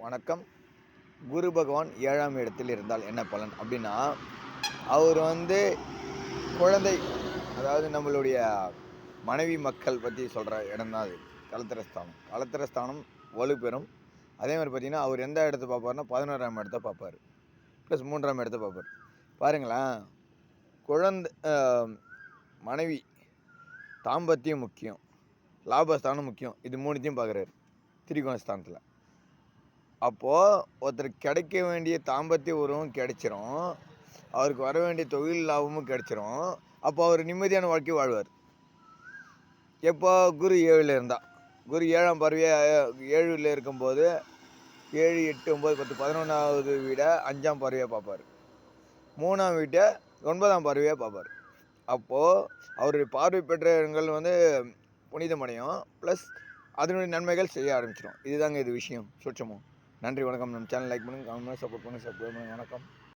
வணக்கம். குரு பகவான் 7ஆம் இடத்தில் இருந்தால் என்ன பலன் அப்படின்னா, அவர் குழந்தை, அதாவது நம்மளுடைய மனைவி மக்கள் பற்றி சொல்கிற இடம் தான் அது. கலத்திரஸ்தானம். கலத்திரஸ்தானம் வலுப்பெறும். அதே மாதிரி பார்த்தீங்கன்னா, அவர் எந்த இடத்த பார்ப்பாருன்னா 11ஆம் இடத்த பார்ப்பார். ப்ளஸ் 3ஆம் இடத்த பார்ப்பார். பாருங்களேன், குழந்தை மனைவி தாம்பத்தியம் முக்கியம், லாபஸ்தானம் முக்கியம். இது மூணுத்தையும் பார்க்குறாரு திரிகோணஸ்தானத்தில். அப்போது ஒருத்தருக்கு கிடைக்க வேண்டிய தாம்பத்திய உறவும் கிடைச்சிரும், அவருக்கு வர வேண்டிய தொழில் லாபமும் கிடைச்சிரும். அப்போ அவர் நிம்மதியான வாழ்க்கை வாழ்வார். எப்போ குரு 7ல் இருந்தால், குரு 7ஆம் பார்வையாக 7ல் இருக்கும்போது 7, 8, 9, 10, 11வது வீடை 5ஆம் பார்வையாக பார்ப்பார். 3ஆம் வீட்டை 9ஆம் பார்வையாக பார்ப்பார். அப்போது அவருடைய பார்வை பெற்ற இடங்கள் புனிதமடையும். ப்ளஸ் அதனுடைய நன்மைகள் செய்ய ஆரம்பிச்சிடும். இதுதாங்க இது விஷயம், சூட்சமம். நன்றி, வணக்கம். நம்ம சேனல் லைக் பண்ணுங்கள், கமெண்ட் பண்ணுங்கள், சப்போர்ட் பண்ணுங்கள், சப்ஸ்கிரைப் பண்ணுங்கள். வணக்கம்.